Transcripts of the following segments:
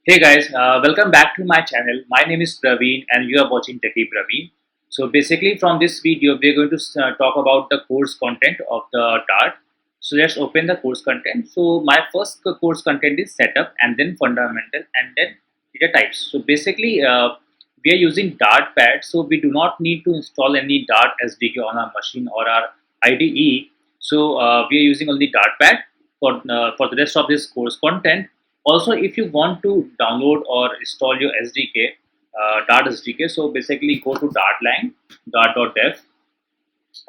Hey guys, welcome back to my channel. My name is Praveen and you are watching Techie Praveen. So basically from this video we are going to talk about the course content of the Dart. So let's open the course content. So my first course content is setup and then fundamental and then data types. So basically we are using Dart pad, so we do not need to install any Dart SDK on our machine or our IDE. So we are using only Dart pad for the rest of this course content. Also, if you want to download or install your SDK, Dart SDK, so basically go to dartlang, dart.dev,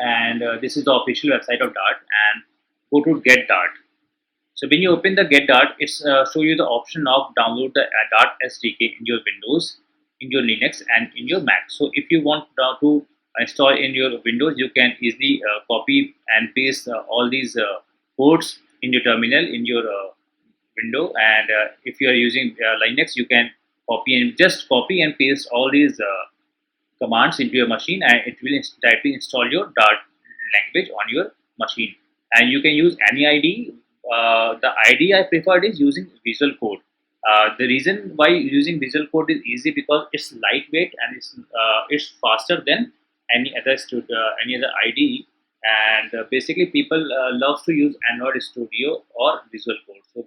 and this is the official website of Dart, and go to get Dart. So when you open the get Dart, it's show you the option of download the Dart SDK in your Windows, in your Linux, and in your Mac. So if you want to install in your Windows, you can easily copy and paste all these codes in your terminal in your window, and if you are using Linux, you can copy and paste all these commands into your machine, and it will directly install your Dart language on your machine. And you can use any ID. The ID I preferred is using Visual Code. The reason why using Visual Code is easy because it's lightweight and it's faster than any other IDE. And basically, people love to use Android Studio or Visual Code. So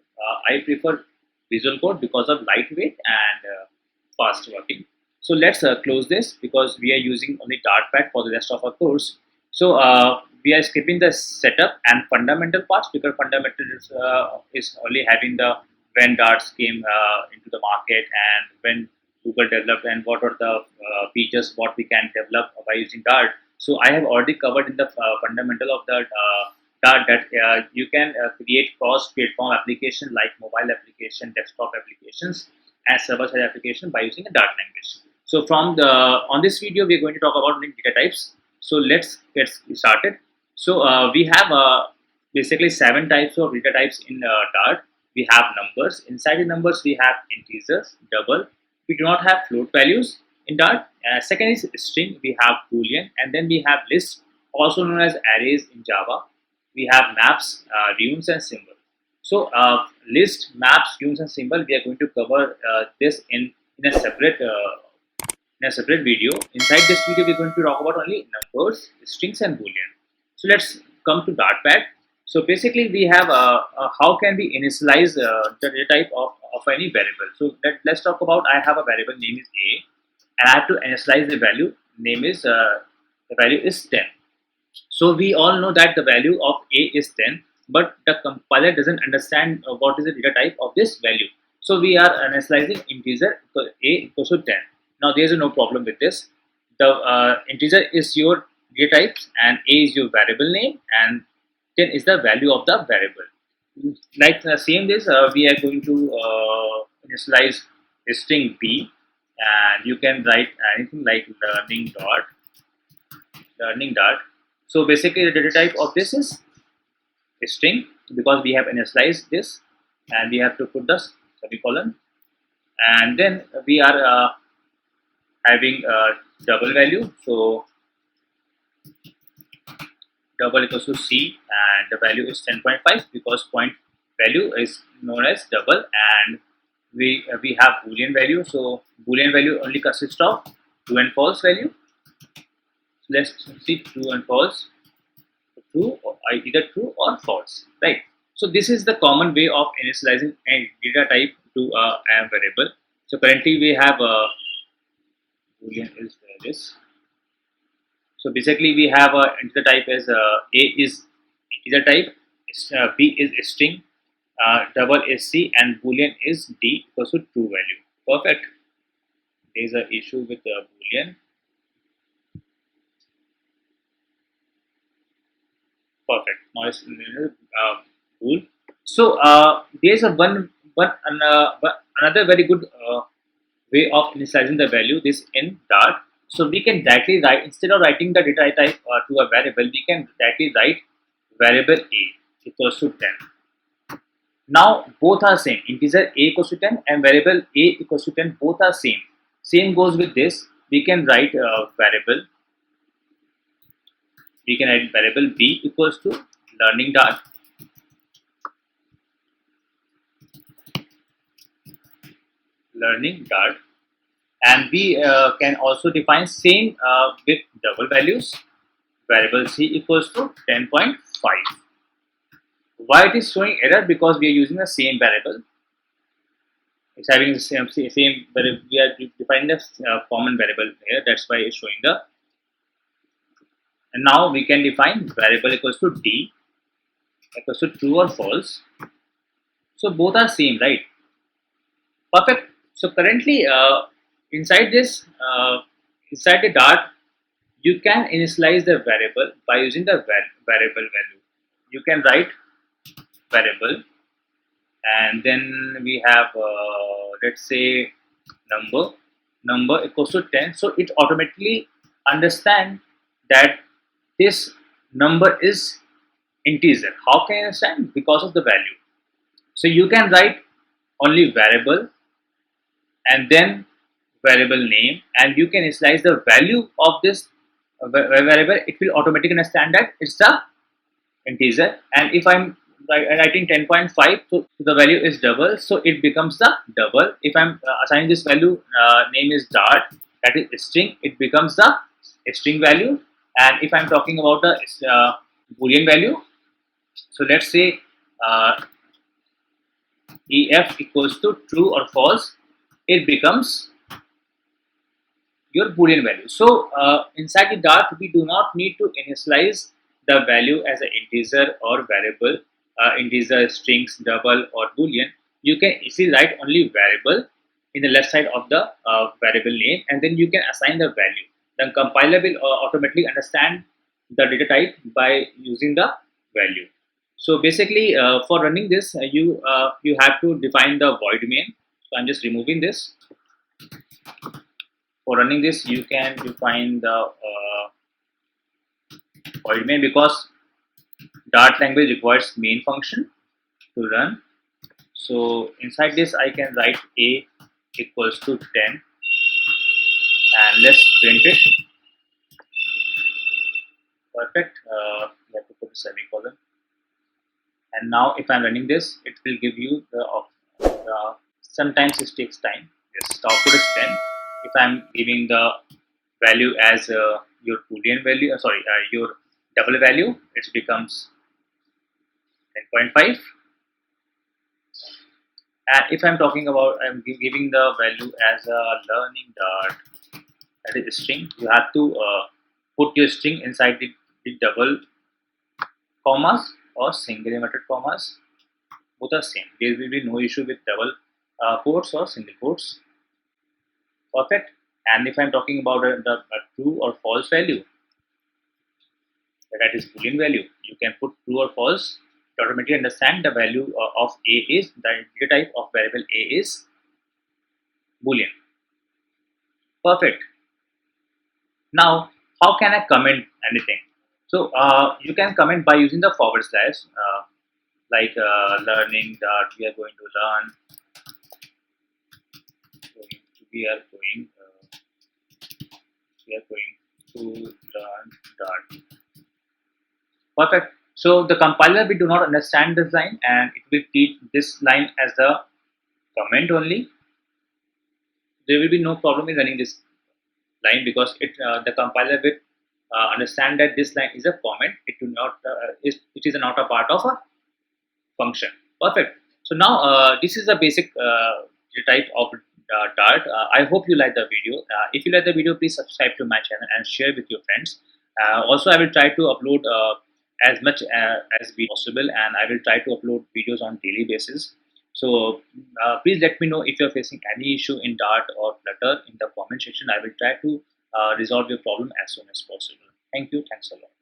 I prefer Visual Code because of lightweight and fast working. So let's close this because we are using only Dartpad for the rest of our course. So we are skipping the setup and fundamental parts because fundamental is only having the when darts came into the market and when Google developed and what are the features what we can develop by using Dart. So I have already covered in the fundamental of the Dart that you can create cross-platform application like mobile application, desktop applications, and server-side application by using a Dart language. So from the on this video we are going to talk about data types. So let's get started. So we have basically 7 types of data types in Dart. We have numbers. Inside the numbers we have integers, double. We do not have float values in Dart. Second is string. We have Boolean, and then we have lists, also known as arrays in Java. We have maps, runes, and symbol. So list, maps, runes, and symbol. We are going to cover this in a separate video. Inside this video, we're going to talk about only numbers, strings, and boolean. So let's come to Dartpad. So basically, we have how can we initialize the data type of any variable. So let's talk about. I have a variable name is a, and I have to initialize the value. Name is the value is 10. So we all know that the value of a is 10, but the compiler doesn't understand what is the data type of this value. So we are initializing integer, so a equals to 10. Now there is no problem with this. The integer is your data type and a is your variable name and 10 is the value of the variable. Like the same this, we are going to initialize a string b, and you can write anything like learning dot. So basically the data type of this is a string because we have initialized this and we have to put the semicolon, and then we are having a double value. So double equals to c and the value is 10.5 because point value is known as double, and we have boolean value. So boolean value only consists of true and false value. So let's see true and false. True or either true or false, right? So this is the common way of initializing a data type to a variable. So currently we have boolean is this. So basically we have a integer type as a is integer type, b is string, double is c, and boolean is d equals to true value. Perfect. There is an issue with the boolean. Perfect. Now it's cool. So there's a another very good way of initializing the value this in Dart. So we can directly write, instead of writing the data type to a variable, we can directly write variable a equals to 10. Now both are same. Integer a equals to 10 and variable a equals to 10, both are same. Same goes with this. We can write variable. We can write variable b equals to learning dot. learning Dart, and we can also define same with double values. Variable c equals to 10.5. Why it is showing error? Because we are using the same variable. It's having the same variable. We are defining the common variable here. That's why it's showing the. And now we can define variable equals to d equals to true or false. So both are same, right? Perfect. So currently, inside this, inside the Dart, you can initialize the variable by using the variable value. You can write variable, and then we have let's say number equals to 10. So it automatically understand that this number is integer. How can I understand? Because of the value. So you can write only variable and then variable name, and you can initialize the value of this variable. It will automatically understand that it's the integer, and if I'm writing 10.5, so the value is double, so it becomes the double. If I'm assigning this value, name is Dart, that is string, it becomes the string value. And if I'm talking about the Boolean value, so let's say ef equals to true or false, it becomes your Boolean value. So inside the Dart, we do not need to initialize the value as an integer or variable, integer, strings, double, or Boolean. You can easily write only variable in the left side of the variable name, and then you can assign the value. The compiler will automatically understand the data type by using the value. So basically, for running this, you have to define the void main. So I'm just removing this. For running this, you can define the void main, because Dart language requires main function to run. So inside this, I can write a equals to 10, and let's print it. Perfect. You have to put a semicolon. And now if I'm running this, it will give you the sometimes it takes time. Yes, the output is 10. If I'm giving the value as your Boolean value, your double value, it becomes 10.5. And if I'm talking about, I'm giving the value as a learning Dart, that is a string. You have to put your string inside the double commas or single inverted commas. Both are same. There will be no issue with double quotes or single quotes. Perfect. And if I'm talking about the true or false value, that is Boolean value, you can put true or false. To automatically understand the value of a is, the data type of variable a is Boolean. Perfect. Now, how can I comment anything? So you can comment by using the forward slash, like learning Dart. We are going to learn. We are going to learn Dart. Perfect. So the compiler, we do not understand this line, and it will treat this line as a comment only. There will be no problem in running this line, because the compiler will understand that this line is a comment. It will not it is not a part of a function. Perfect. So now this is a basic type of Dart. I hope you like the video. If you like the video, please subscribe to my channel and share with your friends. Also, I will try to upload as much as possible, and I will try to upload videos on daily basis. So please let me know if you're facing any issue in Dart or Flutter in the comment section. I will try to resolve your problem as soon as possible. Thank you. Thanks a lot.